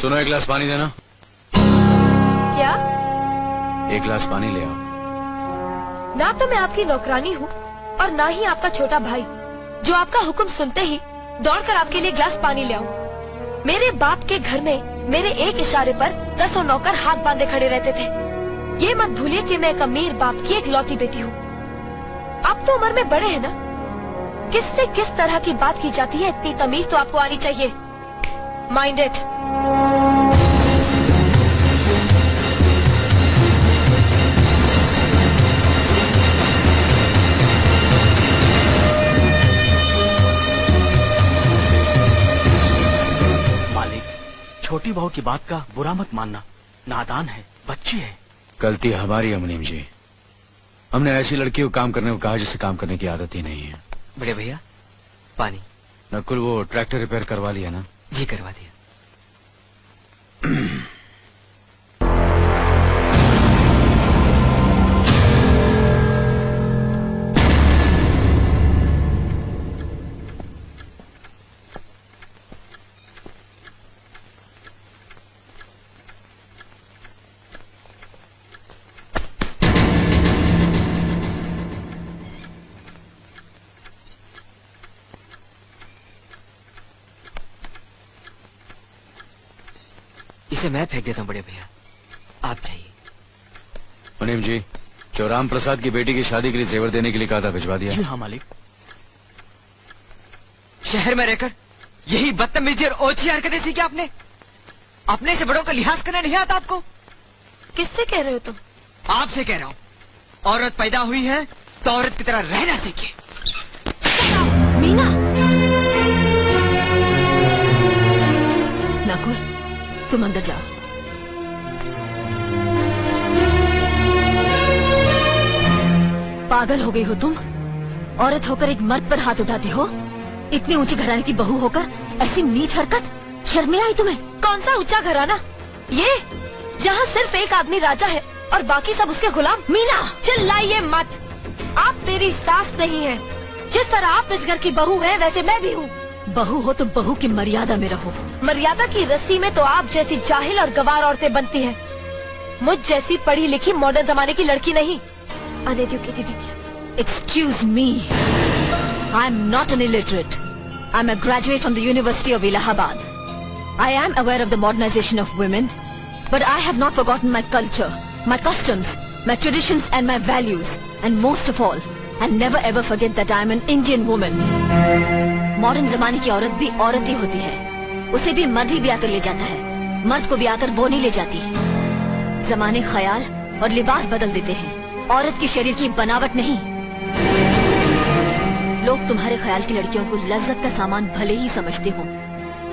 सुनो, एक गिलास पानी देना। क्या? एक गिलास पानी ले आओ। ना तो मैं आपकी नौकरानी हूँ और ना ही आपका छोटा भाई जो आपका हुक्म सुनते ही दौड़कर आपके लिए गिलास पानी ले आऊं। मेरे बाप के घर में मेरे एक इशारे पर 10 नौकर हाथ बांधे खड़े रहते थे। ये मत भूलिए कि मैं एक अमीर बाप की इकलौती बेटी हूँ। आप तो उम्र में बड़े हैं ना, किससे किस तरह की बात की जाती है इतनी तमीज तो आपको आनी चाहिए। Mind it. छोटी बहू की बात का बुरा मत मानना, नादान है, बच्ची है। गलती हमारी है मुनीम जी। हमने ऐसी लड़की को काम करने को कहा जिसे काम करने की आदत ही नहीं है। बड़े भैया पानी। नकुल, वो ट्रैक्टर रिपेयर करवा लिया ना? जी करवा दिया। इसे मैं फेंक देता हूँ बड़े भैया, आप जाइए। मुनीम जी, जो राम प्रसाद की बेटी की शादी के लिए जेवर देने के लिए कहा था, भिजवा दिया? जी हाँ मालिक। शहर में रहकर यही बदतमीजी और ओछी हरकतें सीखी आपने? अपने से बड़ों का लिहाज करना नहीं आता आपको? किससे कह रहे हो तुम? आपसे कह रहा हूँ। औरत पैदा हुई है तो औरत की तरह रहना सीखे। मीना। नकुल, तुम अंदर जाओ। पागल हो गई हो तुम? औरत होकर एक मर्द पर हाथ उठाती हो? इतनी ऊंची घराने की बहू होकर ऐसी नीच हरकत, शर्म नहीं आई तुम्हें? कौन सा ऊंचा घराना? ये जहाँ सिर्फ एक आदमी राजा है और बाकी सब उसके गुलाम। मीना, चिल्लाइए मत। आप मेरी सास नहीं है। जिस तरह आप इस घर की बहू है वैसे मैं भी हूँ। बहू हो तो बहू की मर्यादा में रहो। मर्यादा की रस्सी में तो आप जैसी जाहिल और गवार औरतें बनती हैं। मुझ जैसी पढ़ी लिखी मॉडर्न जमाने की लड़की नहीं। Uneducated idiots. Excuse me, I'm not an illiterate. I'm a graduate from the University of Allahabad. I am aware of the modernization of women, but I have not forgotten my culture, my customs, my traditions and my values, and most of all, I never ever forget that I am an Indian woman. Modern जमाने की औरत भी औरत ही होती है। उसे भी मर्द ही ब्याह कर ले जाता है, मर्द को ब्याह कर वो नहीं ले जाती। जमाने ख्याल और लिबास बदल देते हैं, औरत की शरीर की बनावट नहीं। लोग तुम्हारे ख्याल की लड़कियों को लज्जत का सामान भले ही समझते हो,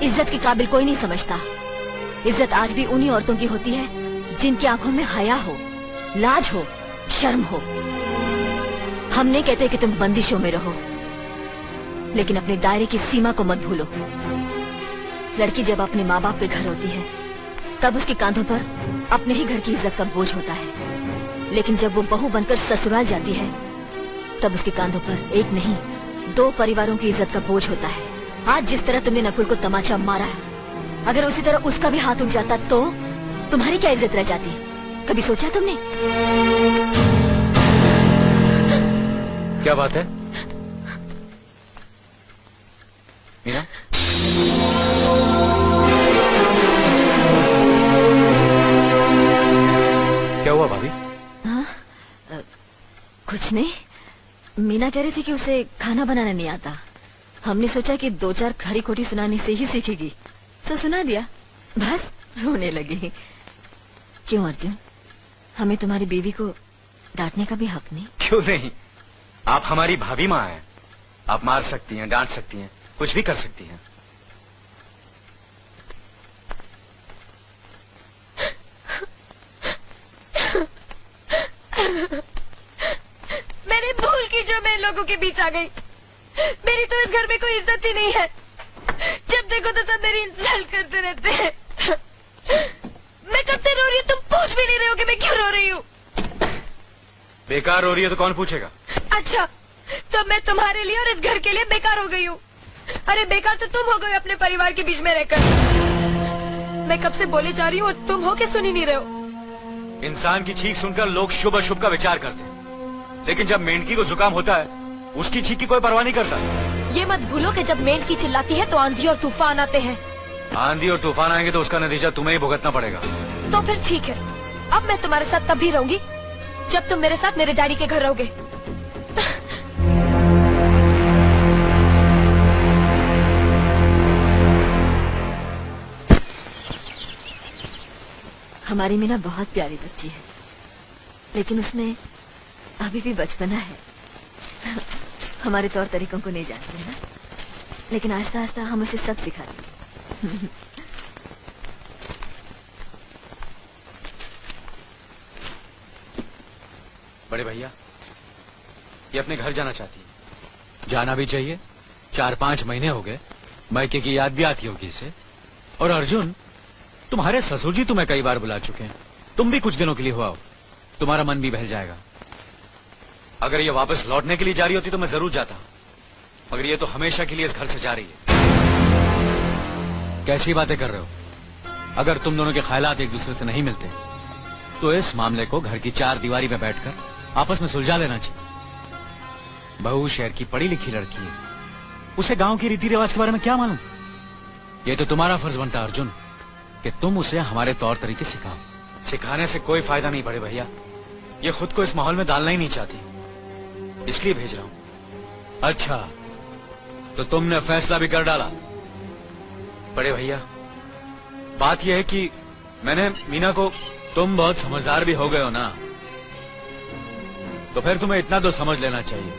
इज्जत के काबिल कोई नहीं समझता। इज्जत आज भी उन्हीं औरतों की होती है जिनकी आंखों में हया हो, लाज हो, शर्म हो। हम नहीं कहते कि तुम बंदिशों में रहो, लेकिन अपने दायरे की सीमा को मत भूलो। लड़की जब अपने माँ बाप के घर होती है तब उसके कांधों पर अपने ही घर की इज्जत का बोझ होता है, लेकिन जब वो बहू बनकर ससुराल जाती है तब उसके कांधों पर एक नहीं 2 परिवारों की इज्जत का बोझ होता है। आज जिस तरह तुमने नकुल को तमाचा मारा है, अगर उसी तरह उसका भी हाथ उठ जाता तो तुम्हारी क्या इज्जत रह जाती? कभी सोचा तुमने? क्या बात है मीना? क्या हुआ भाभी? हाँ, कुछ नहीं। मीना कह रही थी कि उसे खाना बनाना नहीं आता। हमने सोचा कि 2-4 खरी खोटी सुनाने से ही सीखेगी, तो सुना दिया। बस रोने लगी। क्यों अर्जुन, हमें तुम्हारी बीवी को डांटने का भी हक नहीं? क्यों नहीं, आप हमारी भाभी माँ हैं। आप मार सकती हैं, डांट सकती हैं, कुछ भी कर सकती हैं। मैंने भूल की जो मैं इन लोगों के बीच आ गई। मेरी तो इस घर में कोई इज्जत ही नहीं है। जब देखो तो सब मेरी इंसल्ट करते रहते हैं। मैं कब से रो रही हूँ, तुम पूछ भी नहीं रहे हो कि मैं क्यों रो रही हूँ। बेकार हो रही है तो कौन पूछेगा? अच्छा, तो मैं तुम्हारे लिए और इस घर के लिए बेकार हो गई हूँ। अरे बेकार तो तुम हो गए अपने परिवार के बीच में रहकर। मैं कब से बोले जा रही हूँ और तुम हो के सुन ही नहीं रहे हो। इंसान की चीख सुनकर लोग शुभ अशुभ का विचार करते हैं, लेकिन जब मेंढकी को जुकाम होता है उसकी चीख की कोई परवाह नहीं करता। ये मत भूलो कि जब मेंढकी चिल्लाती है तो आंधी और तूफान आते हैं। आंधी और तूफान आएंगे तो उसका नतीजा तुम्हें ही भुगतना पड़ेगा। तो फिर ठीक है, अब मैं तुम्हारे साथ तब भी रहूंगी जब तुम मेरे साथ मेरे डैडी के घर रहोगे। हमारी मीना बहुत प्यारी बच्ची है, लेकिन उसमें अभी भी बचपना है। हमारे तौर तरीकों को नहीं जानते है ना, लेकिन आस्ता आस्ता हम उसे सब सिखा देंगे। बड़े भैया, ये अपने घर जाना चाहती है। जाना भी चाहिए, 4-5 महीने हो गए, मायके की याद भी आती होगी इसे। और अर्जुन, तुम्हारे ससुर जी तुम्हें कई बार बुला चुके हैं, तुम भी कुछ दिनों के लिए हो आओ, तुम्हारा मन भी बहल जाएगा। अगर ये वापस लौटने के लिए जा रही होती तो मैं जरूर जाता, मगर ये तो हमेशा के लिए इस घर से जा रही है। कैसी बातें कर रहे हो? अगर तुम दोनों के ख्यालात एक दूसरे से नहीं मिलते तो इस मामले को घर की 4 दीवारी में बैठकर आपस में सुलझा लेना चाहिए। बहू शहर की पढ़ी लिखी लड़की है, उसे गांव के रीति रिवाज के बारे में क्या मालूम? ये तो तुम्हारा फर्ज बनता अर्जुन कि तुम उसे हमारे तौर तरीके सिखाओ। सिखाने से कोई फायदा नहीं बड़े भैया, ये खुद को इस माहौल में डालना ही नहीं चाहती, इसलिए भेज रहा हूं। अच्छा, तो तुमने फैसला भी कर डाला? बड़े भैया, बात यह है कि मैंने मीना को, तुम बहुत समझदार भी हो गए हो ना, तो फिर तुम्हें इतना तो समझ लेना चाहिए,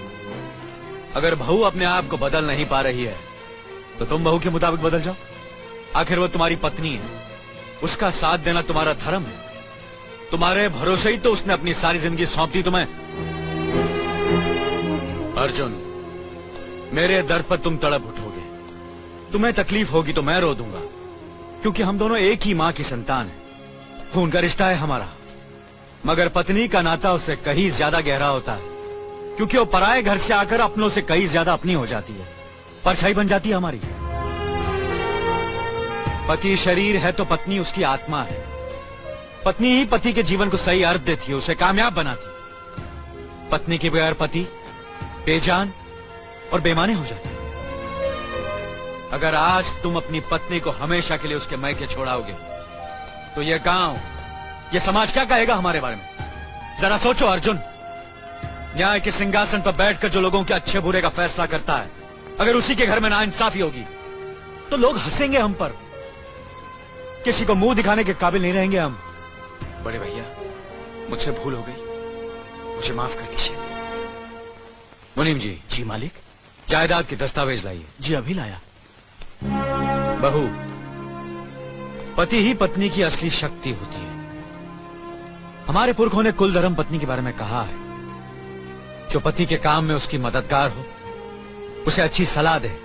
अगर बहू अपने आप को बदल नहीं पा रही है तो तुम बहू के मुताबिक बदल जाओ। आखिर वो तुम्हारी पत्नी है, उसका साथ देना तुम्हारा धर्म है। तुम्हारे भरोसे ही तो उसने अपनी सारी जिंदगी सौंप दी तुम्हें। अर्जुन, मेरे दर पर तुम तड़प उठोगे, तुम्हें तकलीफ होगी तो मैं रो दूंगा, क्योंकि हम दोनों एक ही मां की संतान हैं, खून का रिश्ता है हमारा। मगर पत्नी का नाता उससे कहीं ज्यादा गहरा होता है, क्योंकि वो पराये घर से आकर अपनों से कहीं ज्यादा अपनी हो जाती है, परछाई बन जाती है हमारी। पति शरीर है तो पत्नी उसकी आत्मा है। पत्नी ही पति के जीवन को सही अर्थ देती है, उसे कामयाब बनाती। पत्नी के बगैर पति बेजान और बेमाने हो जाते हैं। अगर आज तुम अपनी पत्नी को हमेशा के लिए उसके मैके छोड़ाओगे तो ये गांव, ये समाज क्या कहेगा हमारे बारे में? जरा सोचो अर्जुन, न्याय के सिंहासन पर बैठकर जो लोगों के अच्छे बुरे का फैसला करता है, अगर उसी के घर में नाइंसाफी होगी तो लोग हंसेंगे हम पर, किसी को मुंह दिखाने के काबिल नहीं रहेंगे हम। बड़े भैया, मुझसे भूल हो गई, मुझे माफ कर दीजिए। मुनीम जी। जी मालिक। जायदाद के दस्तावेज लाइए। जी अभी लाया। बहू, पति ही पत्नी की असली शक्ति होती है। हमारे पुरखों ने कुल धर्म पत्नी के बारे में कहा है, जो पति के काम में उसकी मददगार हो, उसे अच्छी सलाह दे,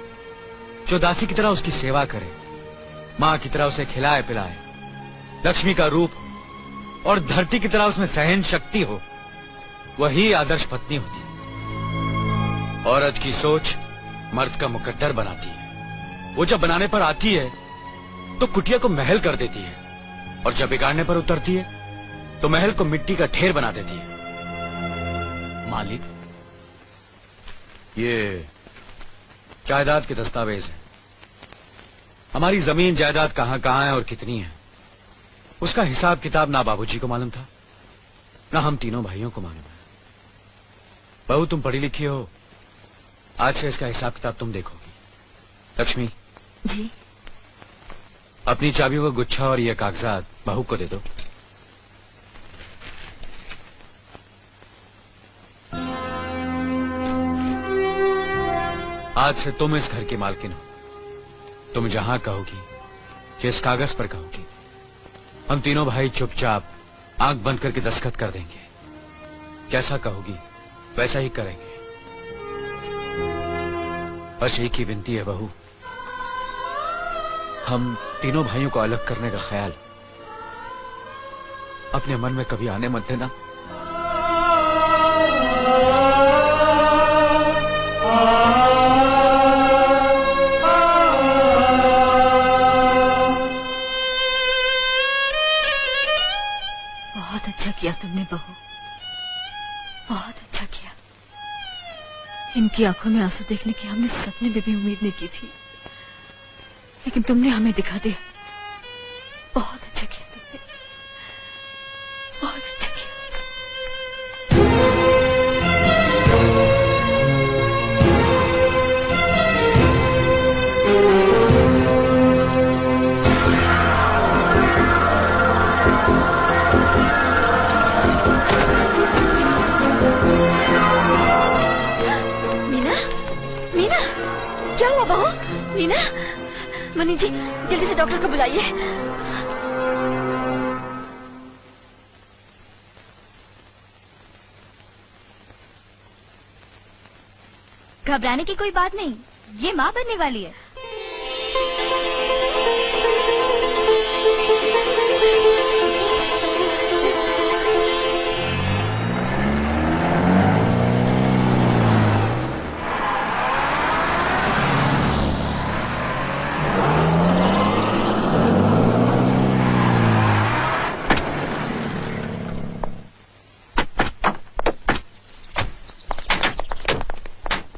जो दासी की तरह उसकी सेवा करे, मां की तरह उसे खिलाए पिलाए, लक्ष्मी का रूप और धरती की तरह उसमें सहन शक्ति हो, वही आदर्श पत्नी होती है। औरत की सोच मर्द का मुकद्दर बनाती है। वो जब बनाने पर आती है तो कुटिया को महल कर देती है, और जब बिगाड़ने पर उतरती है तो महल को मिट्टी का ढेर बना देती है। मालिक, ये जायदाद के दस्तावेज हैं। हमारी जमीन जायदाद कहां कहां है और कितनी है, उसका हिसाब किताब ना बाबूजी को मालूम था, ना हम तीनों भाइयों को मालूम है। बहू, तुम पढ़ी लिखी हो, आज से इसका हिसाब किताब तुम देखोगी। लक्ष्मी जी। अपनी चाबियों का गुच्छा और ये कागजात बहू को दे दो। आज से तुम इस घर की मालकिन हो। तुम जहां कहोगी, जिस कागज पर कहोगी, हम तीनों भाई चुपचाप आंख बंद करके दस्तखत कर देंगे। जैसा कहोगी वैसा ही करेंगे। बस एक ही विनती है बहू, हम तीनों भाइयों को अलग करने का ख्याल अपने मन में कभी आने मत देना। किया तुमने बहू, बहुत अच्छा किया। इनकी आंखों में आंसू देखने की हमने सपने में भी उम्मीद नहीं की थी, लेकिन तुमने हमें दिखा दिया। बहुत अच्छा किया तुमने, बहुत अच्छा किया। मीना, मीना, क्या हुआ बहू? मीना, मनी जी जल्दी से डॉक्टर को बुलाइए। घबराने की कोई बात नहीं, ये माँ बनने वाली है।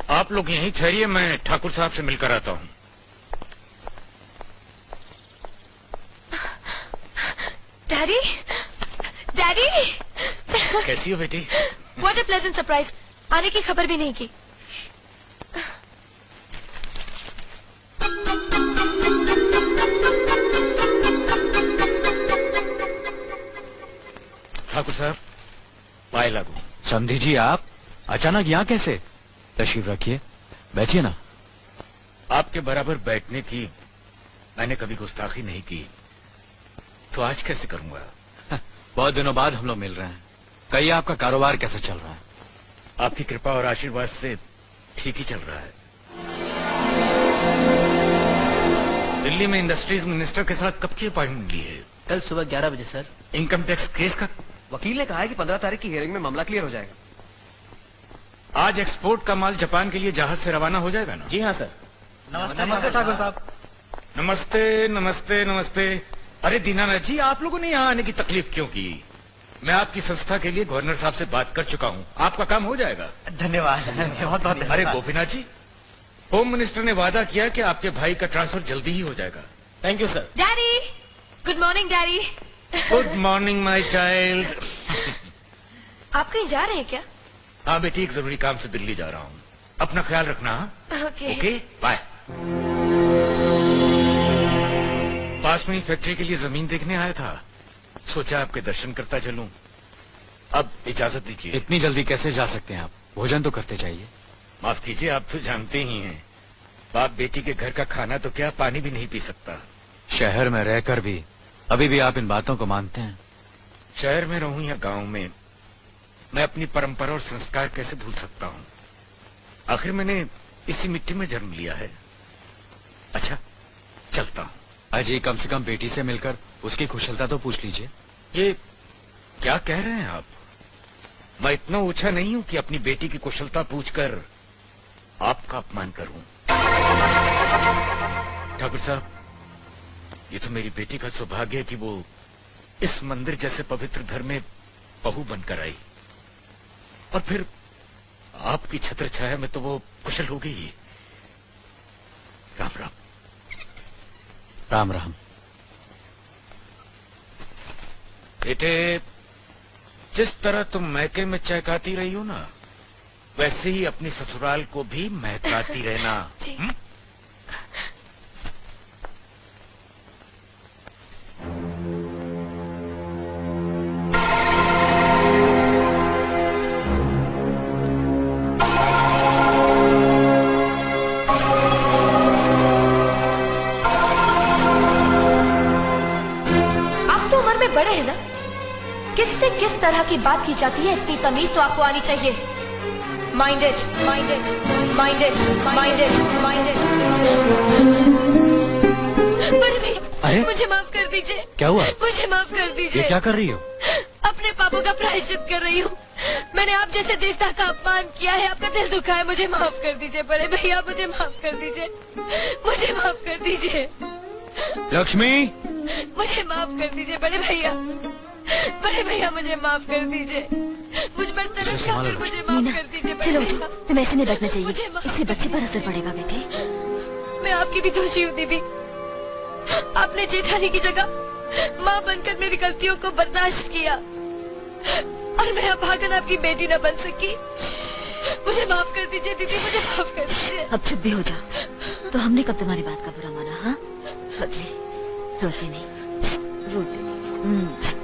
आप लोग यहीं ठहरिए, मैं ठाकुर साहब से मिलकर आता हूँ। डैडी, डैडी, कैसी हो बेटी? What a pleasant surprise. आने की खबर भी नहीं की। ठाकुर साहब, पाए लागू। समधी जी, आप अचानक यहाँ कैसे? तशरीफ रखिए, बैठिए ना। आपके बराबर बैठने की मैंने कभी गुस्ताखी नहीं की, तो आज कैसे करूंगा? बहुत दिनों बाद हम लोग मिल रहे हैं। कहिए, आपका कारोबार कैसे चल रहा है? आपकी कृपा और आशीर्वाद से ठीक ही चल रहा है। दिल्ली में इंडस्ट्रीज मिनिस्टर के साथ कब की अपॉइंटमेंट ली है? कल सुबह 11 बजे सर। इनकम टैक्स केस का? वकील ने कहा है कि 15 तारीख की हियरिंग में मामला क्लियर हो जाएगा। आज एक्सपोर्ट का माल जापान के लिए जहाज से रवाना हो जाएगा ना? जी हाँ सर। नमस्ते ठाकुर साहब। नमस्ते नमस्ते नमस्ते। अरे दीनानाथ जी, आप लोगों ने यहाँ आने की तकलीफ क्यों की? मैं आपकी संस्था के लिए गवर्नर साहब से बात कर चुका हूँ, आपका काम हो जाएगा। धन्यवाद, बहुत बहुत। अरे गोपीनाथ जी, होम मिनिस्टर ने वादा किया कि आपके भाई का ट्रांसफर जल्दी ही हो जाएगा। Thank you sir. Daddy, good morning daddy. Good morning my child. आप कहीं जा रहे हैं क्या? हाँ बेटी, एक जरूरी काम से दिल्ली जा रहा हूँ, अपना ख्याल रखना। ओके। Okay, bye. पास में ही फैक्ट्री के लिए जमीन देखने आया था, सोचा आपके दर्शन करता चलूं। अब इजाजत दीजिए। इतनी जल्दी कैसे जा सकते हैं आप? भोजन तो करते जाइए। माफ कीजिए, आप तो जानते ही हैं, बाप बेटी के घर का खाना तो क्या, पानी भी नहीं पी सकता। शहर में रहकर भी अभी भी आप इन बातों को मानते हैं? शहर में रहूं या गांव में, मैं अपनी परंपरा और संस्कार कैसे भूल सकता हूं? आखिर मैंने इसी मिट्टी में जन्म लिया है। अच्छा, चलता हूं। अजी, कम से कम बेटी से मिलकर उसकी कुशलता तो पूछ लीजिए। ये क्या कह रहे हैं आप? मैं इतना ऊंचा नहीं हूं कि अपनी बेटी की कुशलता पूछकर आपका अपमान करूं। ठाकुर साहब, ये तो मेरी बेटी का सौभाग्य है कि वो इस मंदिर जैसे पवित्र घर में बहू बनकर आई, और फिर आपकी छत्र छाया में तो वो कुशल हो गई है। राम राम। राम राम। बेटे, जिस तरह तुम मैके में चहकाती रही हो ना, वैसे ही अपनी ससुराल को भी महकाती रहना। जी। बड़े हैं ना, किससे किस तरह की बात की जाती है, इतनी तमीज तो आपको आनी चाहिए। Minded, minded, minded, minded, minded. बड़े भैया, अरे? मुझे माफ कर दीजिए। क्या हुआ? मुझे माफ कर ये दीजिए। क्या कर रही हो? अपने पापों का प्रायश्चित कर रही हूँ। मैंने आप जैसे देवता का अपमान किया है, आपका दिल दुखा है, मुझे माफ कर दीजिए बड़े भैया, मुझे माफ कर दीजिए, मुझे माफ कर दीजिए। लक्ष्मी, मुझे माफ कर दीजिए बड़े भैया। बड़े भैया मुझे माफ कर दीजिए, मुझ पर तरस खा कर मुझे माफ मीना, कर दीजिए बड़े चलो भैया। उठो, तुम्हें ऐसे नहीं बैठना चाहिए, मुझे माफ इससे बच्चे पर असर पड़ेगा बेटे। मैं आपकी भी दोषी हूँ दीदी। आपने जेठानी की जगह माँ बनकर मेरी गलतियों को बर्दाश्त किया और मैं अभागन आपकी बेटी न बन सकी। मुझे माफ कर दीजिए दीदी, मुझे माफ कर दीजिए। अब चुप भी हो जा। तो हमने कब तुम्हारी बात का बुरा माना? हाँ बदले, रोते नहीं, रोते नहीं।